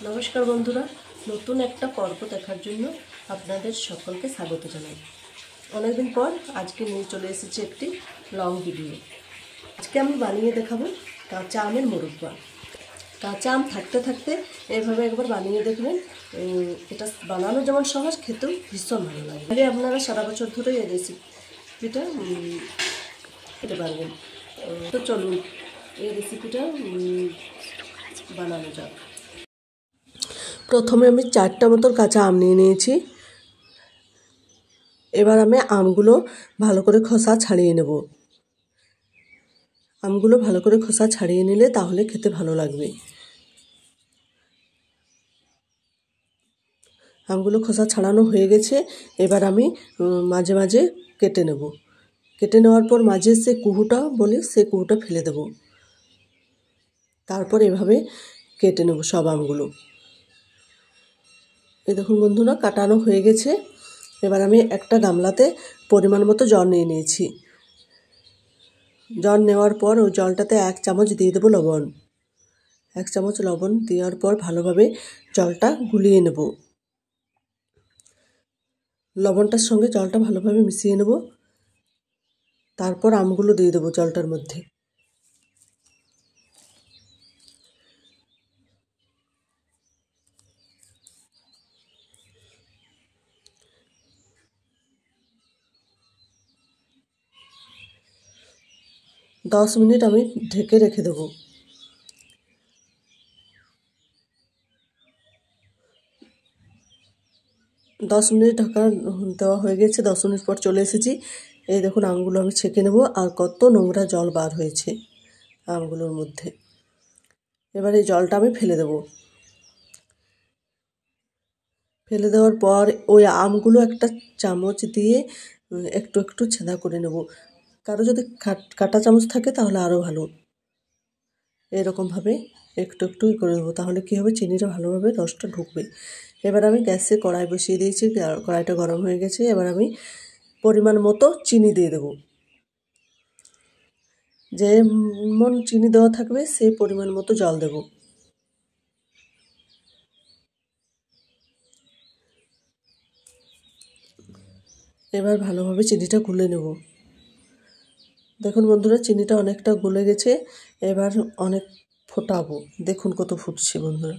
নমস্কার বন্ধুরা, নতুন একটা পর্ব দেখার জন্য আপনাদের সকলকে স্বাগত জানাই। অনেকদিন পর আজকে নিয়ে চলে এসেছি একটি লং ভিডিও। আজকে আমি বানিয়ে দেখাবো কাঁচা আমের মোরব্বা। কাঁচা আম থাকতে থাকতে এভাবে একবার বানিয়ে দেখবেন। এটা বানানো যেমন সহজ, খেতেও ভীষণ ভালো লাগে। আগে আপনারা সারা বছর ধরে এই রেসিপিটা খেতে পারবেন। তো চলুন এই রেসিপিটা বানানো যাক। প্রথমে আমি 4টা মতো কাঁচা আম নিয়ে নিয়েছি। এবার আমি আমগুলো ভালো করে খোসা ছাড়িয়ে নেব। আমগুলো ভালো করে খোসা ছাড়িয়ে নিলে তাহলে খেতে ভালো লাগবে। আমগুলো খোসা ছাড়ানো হয়ে গেছে। এবার আমি মাঝে মাঝে কেটে নেব। কেটে নেওয়ার পর মাঝে সে কুহুটা বলে সে কুহুটা ফেলে দেব। তারপর এভাবে কেটে নেব সব আমগুলো। এই দেখুন বন্ধুরা, কাটানো হয়ে গেছে। এবার আমি একটা গামলাতে পরিমাণ মতো জল নিয়ে নিয়েছি। জল নেওয়ার পর ওই জলটাতে 1 চামচ দিয়ে দেবো লবণ। 1 চামচ লবণ দেওয়ার পর ভালোভাবে জলটা গুলিয়ে নেব। লবণটার সঙ্গে জলটা ভালোভাবে মিশিয়ে নেব। তারপর আমগুলো দিয়ে দেবো জলটার মধ্যে। দশ মিনিট আমি ঢেকে রেখে দেবো। 10 মিনিট ঢাকা দেওয়া হয়ে গেছে। 10 মিনিট পর চলে এসেছি। এই দেখুন আমগুলো আমি ছেঁকে নেব। আর কত নোংরা জল বার হয়েছে আমগুলোর মধ্যে। এবার এই জলটা আমি ফেলে দেব। ফেলে দেওয়ার পর ওই আমগুলো একটা চামচ দিয়ে একটু একটু ছেঁদা করে নেব। কারো যদি কাটা চামচ থাকে তাহলে আরও ভালো। এরকমভাবে একটু একটু করে দেবো, তাহলে কী হবে, চিনিটা ভালোভাবে রসটা ঢুকবে। এবার আমি গ্যাসে কড়াই বসিয়ে দিয়েছি। কড়াইটা গরম হয়ে গেছে। এবার আমি পরিমাণ মতো চিনি দিয়ে দেবো। যেমন চিনি দেওয়া থাকবে সেই পরিমাণ মতো জল দেব। এবার ভালোভাবে চিনিটা গুলে নেব। দেখুন বন্ধুরা, চিনিটা অনেকটা গলে গেছে। এবার অনেক ফোটাবো। দেখুন কত ফুটছে বন্ধুরা।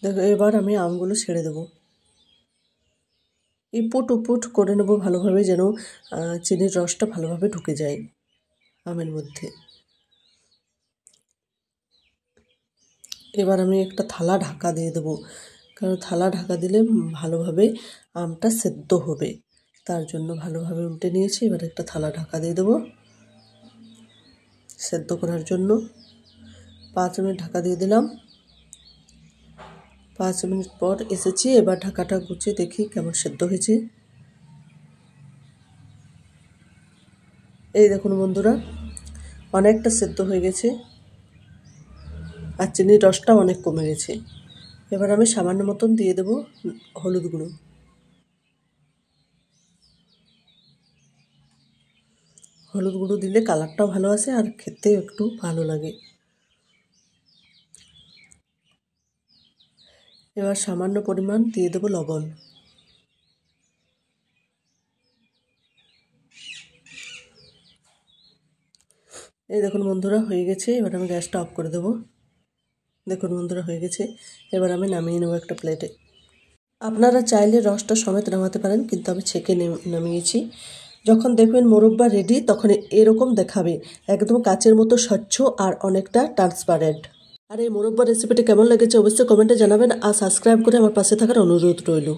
দেখো, এবার আমি আমগুলো ছেড়ে দেবো। ইপুট উপুট করে নেব ভালোভাবে, যেন চিনির রসটা ভালোভাবে ঢুকে যায় আমের মধ্যে। এবার আমি একটা থালা ঢাকা দিয়ে দেবো, কারণ থালা ঢাকা দিলে ভালোভাবে আমটা সেদ্ধ হবে। তার জন্য ভালোভাবে উল্টে নিয়েছি। এবার একটা থালা ঢাকা দিয়ে দেবো সেদ্ধ করার জন্য। 5 মিনিট ঢাকা দিয়ে দিলাম। 5 মিনিট পর এসেছি। এবার ঢাকাটা গুছিয়ে দেখি কেমন সেদ্ধ হয়েছে। এই দেখুন বন্ধুরা, অনেকটা সেদ্ধ হয়ে গেছে আর চিনির রসটা অনেক কমে গেছে। এবার আমি সামান্য মতন দিয়ে দেব হলুদ গুঁড়ো। হলুদ গুঁড়ো দিলে কালারটাও ভালো আসে আর খেতে একটু ভালো লাগে। এবার সামান্য পরিমাণ দিয়ে দেবো লবণ। এই দেখুন বন্ধুরা, হয়ে গেছে। এবার আমি গ্যাসটা অফ করে দেবো। দেখুন বন্ধুরা, হয়ে গেছে। এবার আমি নামিয়ে নেবো একটা প্লেটে। আপনারা চাইলে রসটা সমেত নামাতে পারেন, কিন্তু আমি ছেঁকে নামিয়েছি। যখন দেখবেন মোরব্বা রেডি, তখন এরকম দেখাবে, একদম কাচের মতো স্বচ্ছ আর অনেকটা ট্রান্সপারেন্ট। আর এই মোরব্বা রেসিপিটি কেমন লেগেছে অবশ্যই কমেন্টে জানাবেন। আর সাবস্ক্রাইব করে আমার পাশে থাকার অনুরোধ রইল।